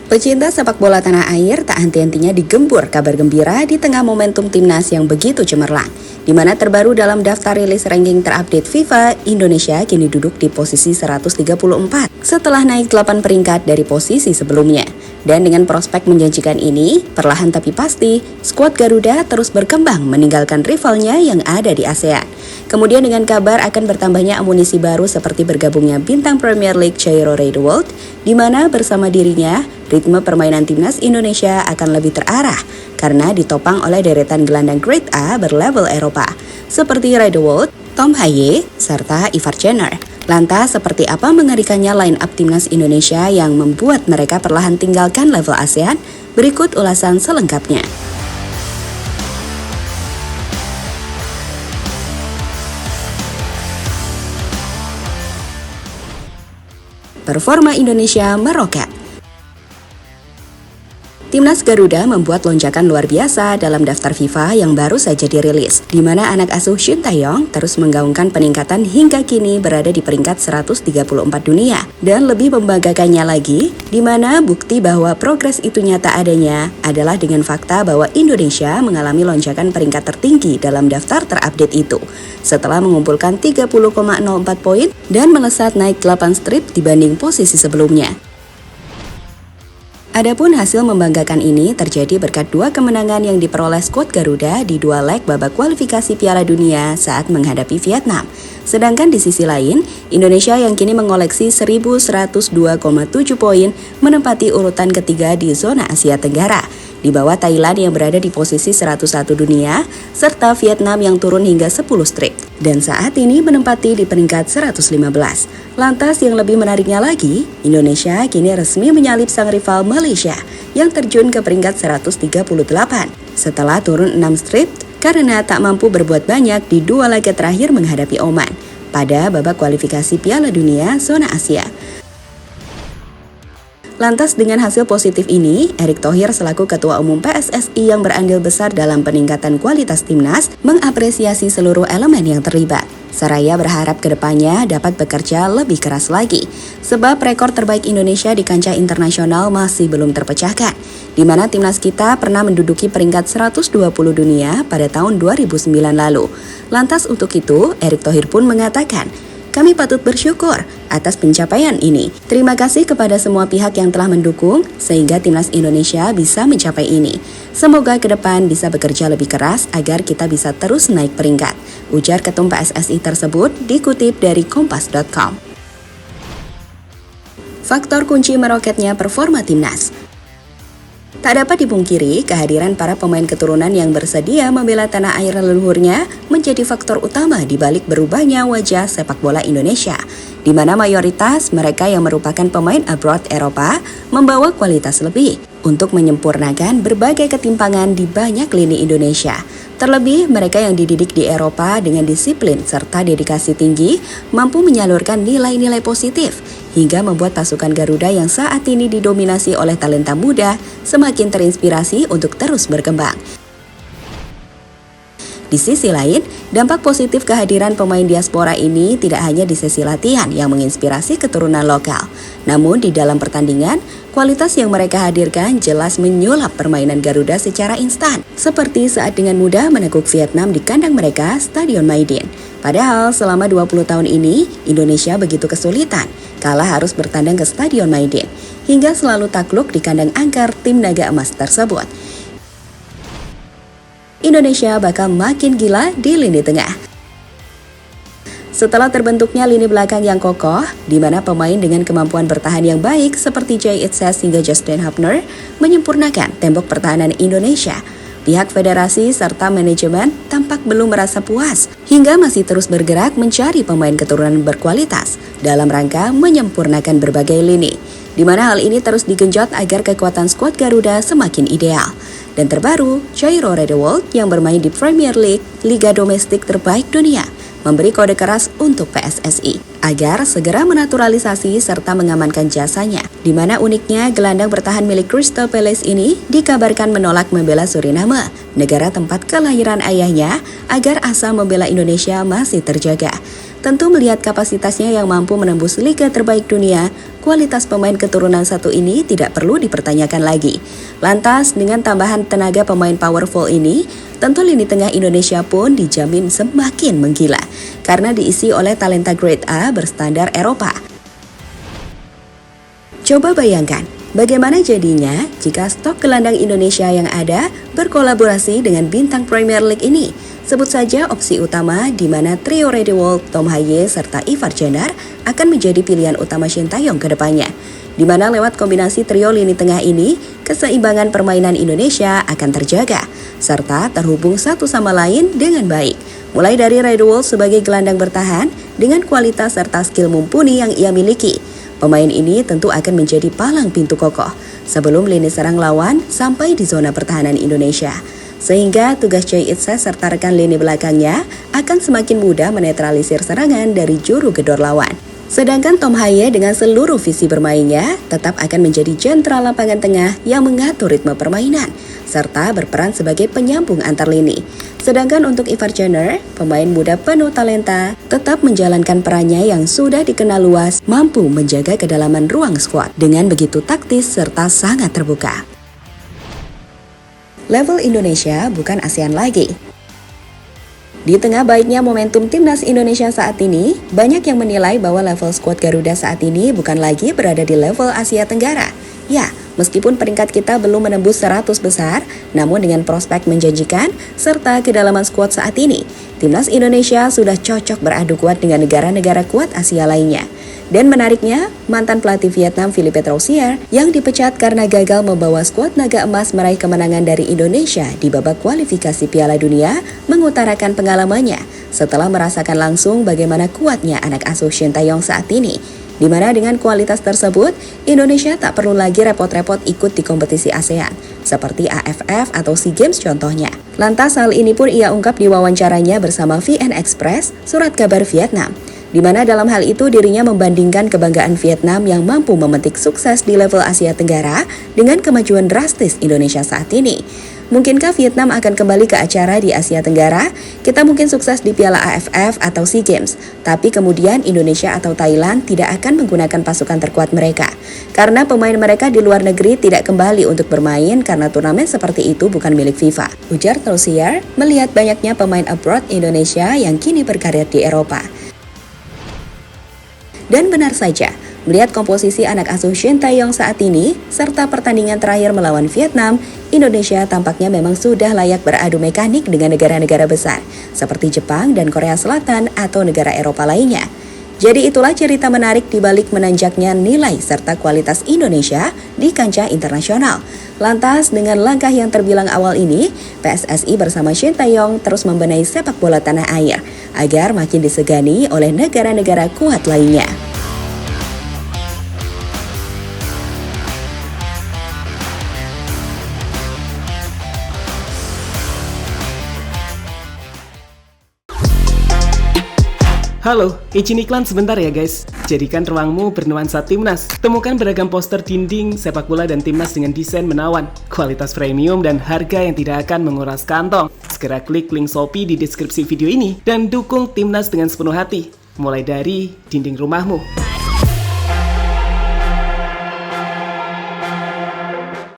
Pecinta sepak bola tanah air tak henti-hentinya digembur kabar gembira di tengah momentum timnas yang begitu cemerlang. Di mana terbaru dalam daftar rilis ranking terupdate FIFA, Indonesia kini duduk di posisi 134 setelah naik 8 peringkat dari posisi sebelumnya. Dan dengan prospek menjanjikan ini, perlahan tapi pasti, skuad Garuda terus berkembang meninggalkan rivalnya yang ada di ASEAN. Kemudian dengan kabar akan bertambahnya amunisi baru seperti bergabungnya bintang Premier League Chairo Redwold, di mana bersama dirinya, ritme permainan timnas Indonesia akan lebih terarah karena ditopang oleh deretan gelandang Grade A berlevel Eropa, seperti Redwold, Tom Haye, serta Ivar Jenner. Lantas, seperti apa mengerikannya line-up timnas Indonesia yang membuat mereka perlahan tinggalkan level ASEAN? Berikut ulasan selengkapnya. Performa Indonesia meroket. Timnas Garuda membuat lonjakan luar biasa dalam daftar FIFA yang baru saja dirilis, di mana anak asuh Shin Tae-yong terus menggaungkan peningkatan hingga kini berada di peringkat 134 dunia. Dan lebih membanggakannya lagi, di mana bukti bahwa progres itu nyata adanya adalah dengan fakta bahwa Indonesia mengalami lonjakan peringkat tertinggi dalam daftar terupdate itu, setelah mengumpulkan 30,04 poin dan melesat naik 8 strip dibanding posisi sebelumnya. Adapun hasil membanggakan ini terjadi berkat 2 kemenangan yang diperoleh skuad Garuda di 2 leg babak kualifikasi Piala Dunia saat menghadapi Vietnam. Sedangkan di sisi lain, Indonesia yang kini mengoleksi 1.102,7 poin menempati urutan ketiga di zona Asia Tenggara, di bawah Thailand yang berada di posisi 101 dunia, serta Vietnam yang turun hingga 10 strip, dan saat ini menempati di peringkat 115. Lantas yang lebih menariknya lagi, Indonesia kini resmi menyalip sang rival Malaysia yang terjun ke peringkat 138 setelah turun 6 strip karena tak mampu berbuat banyak di 2 laga terakhir menghadapi Oman pada babak kualifikasi Piala Dunia zona Asia. Lantas dengan hasil positif ini, Erick Thohir selaku Ketua Umum PSSI yang berandil besar dalam peningkatan kualitas timnas mengapresiasi seluruh elemen yang terlibat. Seraya berharap kedepannya dapat bekerja lebih keras lagi, sebab rekor terbaik Indonesia di kancah internasional masih belum terpecahkan, di mana timnas kita pernah menduduki peringkat 120 dunia pada tahun 2009 lalu. Lantas untuk itu, Erick Thohir pun mengatakan, kami patut bersyukur atas pencapaian ini. Terima kasih kepada semua pihak yang telah mendukung sehingga timnas Indonesia bisa mencapai ini. Semoga ke depan bisa bekerja lebih keras agar kita bisa terus naik peringkat, ujar Ketum PSSI tersebut dikutip dari kompas.com. Faktor kunci meroketnya performa timnas. Tak dapat dipungkiri, kehadiran para pemain keturunan yang bersedia membela tanah air leluhurnya menjadi faktor utama di balik berubahnya wajah sepak bola Indonesia, di mana mayoritas mereka yang merupakan pemain abroad Eropa membawa kualitas lebih untuk menyempurnakan berbagai ketimpangan di banyak lini Indonesia. Terlebih, mereka yang dididik di Eropa dengan disiplin serta dedikasi tinggi mampu menyalurkan nilai-nilai positif hingga membuat pasukan Garuda yang saat ini didominasi oleh talenta muda semakin terinspirasi untuk terus berkembang. Di sisi lain, dampak positif kehadiran pemain diaspora ini tidak hanya di sesi latihan yang menginspirasi keturunan lokal, namun di dalam pertandingan, kualitas yang mereka hadirkan jelas menyulap permainan Garuda secara instan, seperti saat dengan mudah menekuk Vietnam di kandang mereka, Stadion Maidin. Padahal selama 20 tahun ini, Indonesia begitu kesulitan, kalah harus bertandang ke Stadion Maidin, hingga selalu takluk di kandang angker tim naga emas tersebut. Indonesia bakal makin gila di lini tengah. Setelah terbentuknya lini belakang yang kokoh, di mana pemain dengan kemampuan bertahan yang baik seperti Jay Itzes hingga Justin Hubner menyempurnakan tembok pertahanan Indonesia, pihak federasi serta manajemen tampak belum merasa puas hingga masih terus bergerak mencari pemain keturunan berkualitas dalam rangka menyempurnakan berbagai lini, di mana hal ini terus digenjot agar kekuatan skuad Garuda semakin ideal. Dan terbaru, Chairo Redwold yang bermain di Premier League, liga domestik terbaik dunia, memberi kode keras untuk PSSI agar segera menaturalisasi serta mengamankan jasanya, di mana uniknya gelandang bertahan milik Crystal Palace ini dikabarkan menolak membela Suriname, negara tempat kelahiran ayahnya, agar asa membela Indonesia masih terjaga. Tentu melihat kapasitasnya yang mampu menembus liga terbaik dunia, kualitas pemain keturunan satu ini tidak perlu dipertanyakan lagi. Lantas, dengan tambahan tenaga pemain powerful ini, tentu lini tengah Indonesia pun dijamin semakin menggila, karena diisi oleh talenta grade A berstandar Eropa. Coba bayangkan, bagaimana jadinya jika stok gelandang Indonesia yang ada berkolaborasi dengan bintang Premier League ini? Sebut saja opsi utama di mana trio Redewald, Tom Haye, serta Ivar Jenner akan menjadi pilihan utama Shin Tae-yong ke depannya. Di mana lewat kombinasi trio lini tengah ini, keseimbangan permainan Indonesia akan terjaga, serta terhubung satu sama lain dengan baik. Mulai dari Redewald sebagai gelandang bertahan dengan kualitas serta skill mumpuni yang ia miliki. Pemain ini tentu akan menjadi palang pintu kokoh sebelum lini serang lawan sampai di zona pertahanan Indonesia. Sehingga tugas Choi It-se serta rekan lini belakangnya akan semakin mudah menetralisir serangan dari juru gedor lawan. Sedangkan Tom Haye dengan seluruh visi bermainnya tetap akan menjadi jentral lapangan tengah yang mengatur ritme permainan, serta berperan sebagai penyambung antar lini. Sedangkan untuk Ivar Jenner, pemain muda penuh talenta, tetap menjalankan perannya yang sudah dikenal luas, mampu menjaga kedalaman ruang skuad dengan begitu taktis serta sangat terbuka. Level Indonesia bukan ASEAN lagi. Di tengah baiknya momentum timnas Indonesia saat ini, banyak yang menilai bahwa level skuad Garuda saat ini bukan lagi berada di level Asia Tenggara. Ya, meskipun peringkat kita belum menembus 100 besar, namun dengan prospek menjanjikan serta kedalaman skuad saat ini, timnas Indonesia sudah cocok beradu kuat dengan negara-negara kuat Asia lainnya. Dan menariknya, mantan pelatih Vietnam Philippe Troussier yang dipecat karena gagal membawa skuad naga emas meraih kemenangan dari Indonesia di babak kualifikasi Piala Dunia mengutarakan pengalamannya setelah merasakan langsung bagaimana kuatnya anak asuh Shin Tae-yong saat ini. Di mana dengan kualitas tersebut, Indonesia tak perlu lagi repot-repot ikut di kompetisi ASEAN, seperti AFF atau SEA Games contohnya. Lantas hal ini pun ia ungkap di wawancaranya bersama VN Express, surat kabar Vietnam. Di mana dalam hal itu dirinya membandingkan kebanggaan Vietnam yang mampu memetik sukses di level Asia Tenggara dengan kemajuan drastis Indonesia saat ini. Mungkinkah Vietnam akan kembali ke acara di Asia Tenggara? Kita mungkin sukses di Piala AFF atau SEA Games, tapi kemudian Indonesia atau Thailand tidak akan menggunakan pasukan terkuat mereka. Karena pemain mereka di luar negeri tidak kembali untuk bermain karena turnamen seperti itu bukan milik FIFA. Ujar Troussier melihat banyaknya pemain abroad Indonesia yang kini berkarir di Eropa. Dan benar saja, melihat komposisi anak asuh Shin Tae-yong saat ini, serta pertandingan terakhir melawan Vietnam, Indonesia tampaknya memang sudah layak beradu mekanik dengan negara-negara besar, seperti Jepang dan Korea Selatan atau negara Eropa lainnya. Jadi itulah cerita menarik di balik menanjaknya nilai serta kualitas Indonesia di kancah internasional. Lantas dengan langkah yang terbilang awal ini, PSSI bersama Shin Tae-yong terus membenahi sepak bola tanah air agar makin disegani oleh negara-negara kuat lainnya. Halo, izin iklan sebentar ya guys. Jadikan ruangmu bernuansa timnas. Temukan beragam poster dinding, sepak bola dan timnas dengan desain menawan, kualitas premium dan harga yang tidak akan menguras kantong. Segera klik link Shopee di deskripsi video ini dan dukung timnas dengan sepenuh hati. Mulai dari dinding rumahmu.